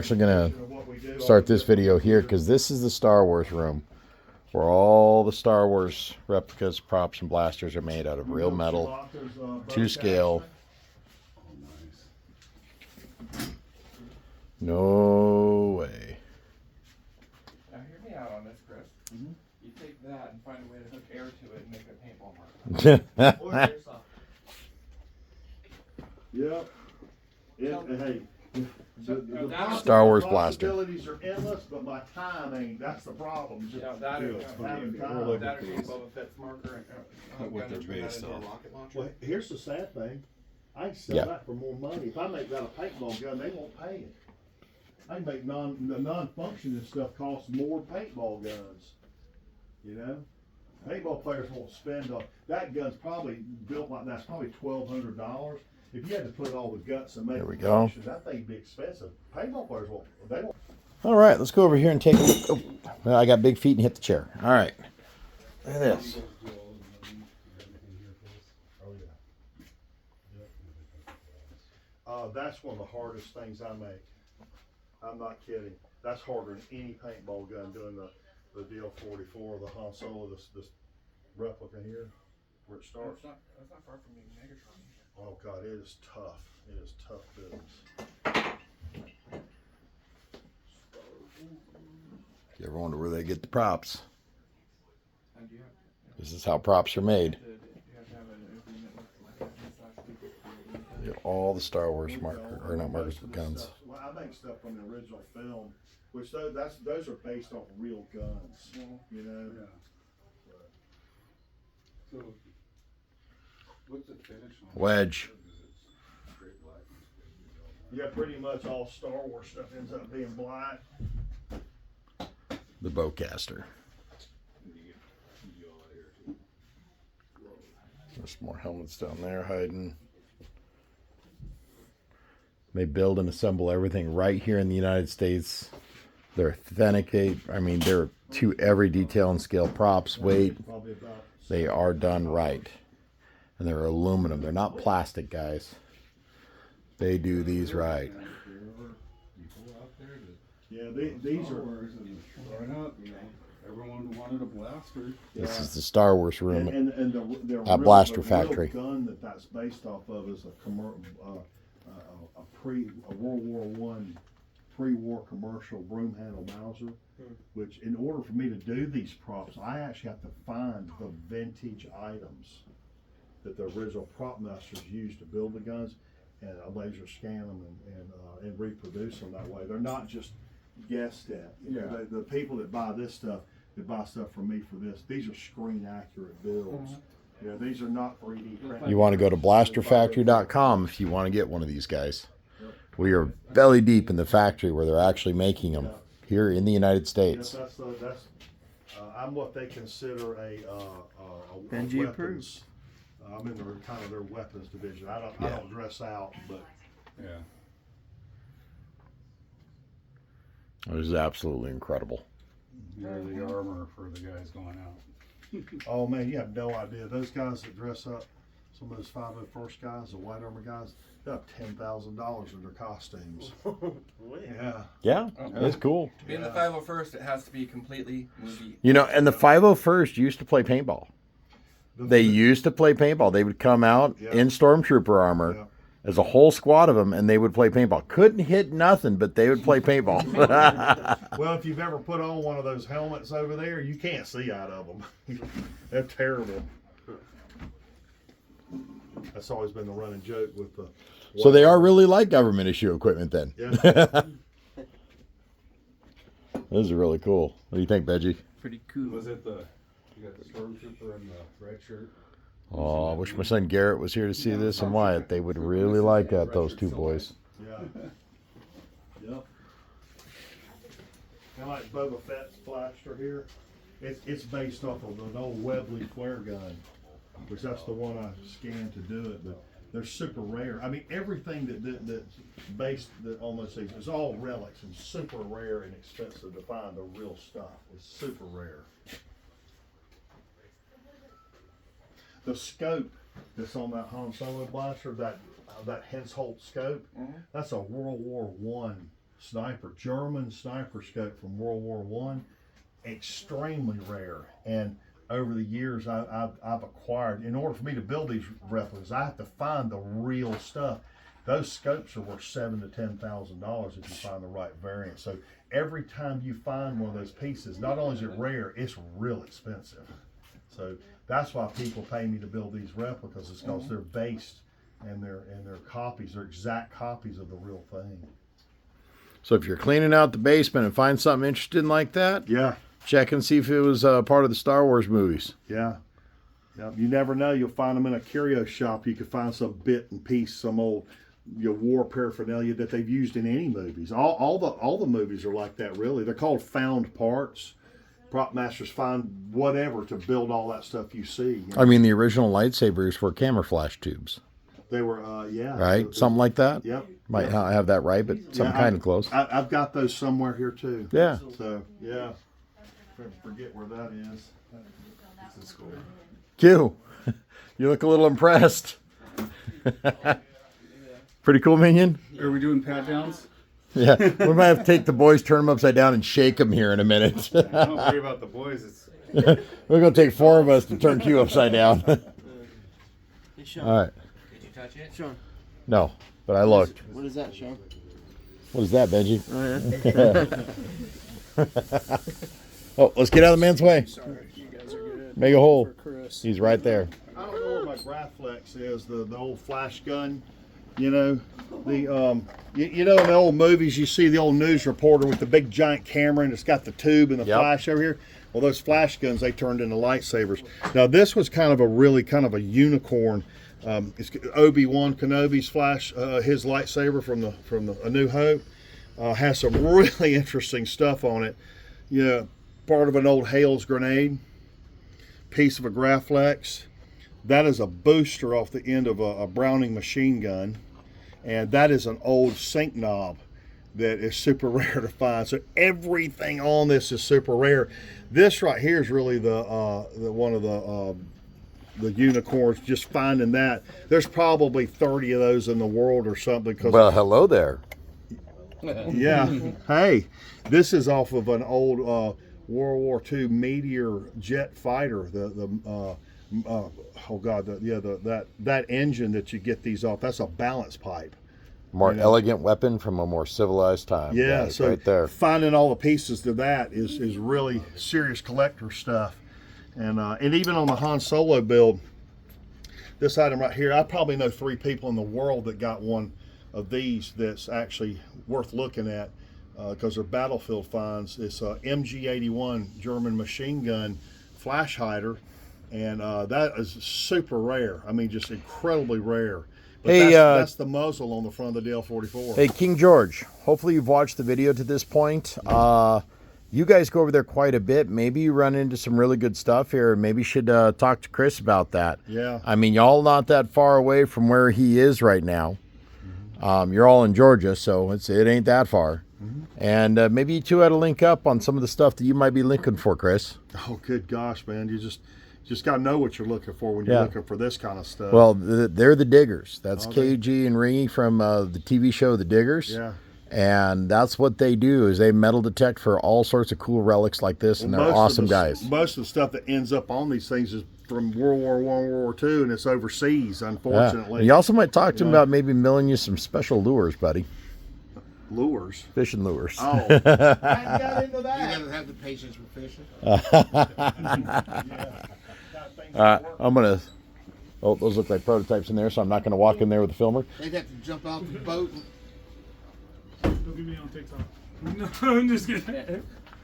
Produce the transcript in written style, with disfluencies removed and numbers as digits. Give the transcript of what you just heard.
actually going to start this video here because this is the Star Wars room where all the Star Wars replicas, props, and blasters are made out of real metal, to scale. No way. Now hear me out on this, Chris. Mm-hmm. You take that and find a way to hook air to it and make it a paintball marker. Yep. Hey, the Star Wars blaster. Possibilities are endless, but my time ain't. That's the problem. Just that or Boba Fett's marker and what they're based on. Rocket launcher. Well, here's the sad thing. I can sell that for more money. If I make that a paintball gun, they won't pay it. I can make the non-functioning stuff cost more paintball guns. You know, paintball players won't spend on that. Gun's probably built like that's probably $1,200. If you had to put all the guts and make there we go. That thing'd be expensive. Paintball players won't. They won't. All right, let's go over here and take a look. Oh, well, I got big feet and hit the chair. All right, look at this. That's one of the hardest things I make. I'm not kidding. That's harder than any paintball gun doing the DL44, the Han Solo, this replica here, where it starts. That's not far from being Megatron. Oh God, it is tough. It is tough business. You ever wonder where they get the props? This is how props are made. All the Star Wars marker, or not markers, but guns. Well, I make stuff from the original film, which those are based off real guns. You know. Yeah. So, what's the finish on Wedge. Yeah, pretty much all Star Wars stuff ends up being black. The bowcaster. There's more helmets down there hiding. They build and assemble everything right here in the United States. They're authenticate. I mean, they're to every detail and scale. Props, weight. They are done right. And they're aluminum. They're not plastic, guys. They do these right. Yeah, these are. Everyone wanted a blaster. This is the Star Wars room And the Blaster real Factory. gun that's based off of is a World War I pre-war commercial broom handle Mauser. Which, in order for me to do these props, I actually have to find the vintage items that the original prop masters used to build the guns, and I laser scan them and reproduce them that way. They're not just guessed at. You know, the people that buy this stuff, that buy stuff from me for this, these are screen accurate builds. Yeah, these are not 3D printed. You want to go to blasterfactory.com if you want to get one of these guys. We are belly deep in the factory where they're actually making them here in the United States. Yes, I'm what they consider a Benji weapons. approved. I'm in kind of their weapons division. I don't dress out, but Yeah. This is absolutely incredible. You're the armor for the guys going out. oh man, you have no idea. Those guys that dress up, some of those 501st guys, the white armor guys, they have $10,000 in their costumes. Yeah. Yeah, it's cool. To be in the 501st, it has to be completely movie. You know, and the 501st used to play paintball. They used to play paintball. They would come out in Stormtrooper armor as a whole squad of them, and they would play paintball. Couldn't hit nothing, but they would play paintball. Well, if you've ever put on one of those helmets over there, you can't see out of them. They're terrible. That's always been the running joke with the. So they are really like government issue equipment then. Yeah. This is really cool. What do you think, Benji? Pretty cool. Was it you got the stormtrooper and the red shirt? Oh, I wish my son Garrett was here to see this and Wyatt. They would really like that, those two boys. Yeah. Yep. Kind of like Boba Fett's blaster here. It's based off of an old Webley flare gun, which that's the one I scanned to do it. But they're super rare. I mean, everything that's based on those things is all relics and super rare and expensive to find the real stuff. It's super rare. The scope that's on that Han Solo blaster, that Hensoldt scope, that's a World War I German sniper scope from World War One. Extremely rare. And over the years, I've acquired, in order for me to build these replicas, I have to find the real stuff. Those scopes are worth $7,000 to $10,000 if you find the right variant. So every time you find one of those pieces, not only is it rare, it's real expensive. So that's why people pay me to build these replicas, is because they're based and they're copies, they're exact copies of the real thing. So if you're cleaning out the basement and find something interesting like that, Yeah, check and see if it was part of the Star Wars movies. yeah. Yeah, you never know. You'll find them in a curio shop. You could find some bit and piece, some old war paraphernalia that they've used in any movies. All the movies are like that, really. They're called found parts. Prop masters find whatever to build all that stuff you see. You know? I mean, the original lightsabers were camera flash tubes, They were, yeah. right? Something like that. Yep. Might not have that right, but something kind of close. I've got those somewhere here too. Yeah. So, yeah. Forget where that is. It's in school. Q, you look a little impressed. Pretty cool, Minion. Are we doing pat downs? Yeah, we might have to take the boys, turn them upside down, and shake them here in a minute. Don't worry about the boys. It's We're gonna take 4 of us to turn Q upside down. Hey, Sean. All right. Did you touch it? Sean. No, but I looked. What is that, Sean? What is that, Benji? Oh, yeah. Oh, let's get out of the man's way. Sorry, you guys are good. Make a hole. For Chris. He's right there. I don't know where my Graflex is, the old flash gun. You know, the you know in the old movies you see the old news reporter with the big giant camera and it's got the tube and the Yep. flash over here. Well, those flash guns they turned into lightsabers. Now this was kind of a unicorn. It's Obi-Wan Kenobi's flash, his lightsaber from the A New Hope, has some really interesting stuff on it. You know, part of an old Hales grenade, piece of a Graflex. That is a booster off the end of a Browning machine gun, and that is an old sync knob that is super rare to find. So everything on this is super rare. This right here is really the one of the unicorns. Just finding that, there's probably 30 of those in the world or something. Cause Well, hello there. yeah, hey, this is off of an old World War II Meteor jet fighter. That engine that you get these off, that's a balance pipe. More You know. elegant weapon from a more civilized time. Yeah, Guys, so right there. finding all the pieces to that is really serious collector stuff. And even on the Han Solo build, this item right here, I probably know 3 people in the world that got one of these that's actually worth looking at because they're battlefield finds. It's a MG81 German machine gun flash hider. And that is super rare. I mean, just incredibly rare. But Hey, that's the muzzle on the front of the DL44. Hey, King George, hopefully you've watched the video to this point. You guys go over there quite a bit. Maybe you run into some really good stuff here. Maybe you should talk to Chris about that. Yeah. I mean, y'all not that far away from where he is right now. You're all in Georgia, so it ain't that far. And maybe you two had to link up on some of the stuff that you might be linking for, Chris. Oh, good gosh, man. You just got to know what you're looking for when you're Yeah. looking for this kind of stuff. Well, they're the Diggers. That's Are they? KG and Ringy from the TV show The Diggers. Yeah. And that's what they do is they metal detect for all sorts of cool relics like this, and they're Most of awesome the- guys. Most of the stuff that ends up on these things is from World War I, World War II, and it's overseas, Yeah. unfortunately. And you also might talk to him Yeah. about maybe milling you some special lures, buddy. Lures. Fishing lures. Oh, I hadn't got into You that. never have the patience for fishing. I'm going to... Oh, those look like prototypes in there, so I'm not going to walk in there with the filmer. They'd have to jump out the boat. Don't get me on TikTok. No, I'm just kidding.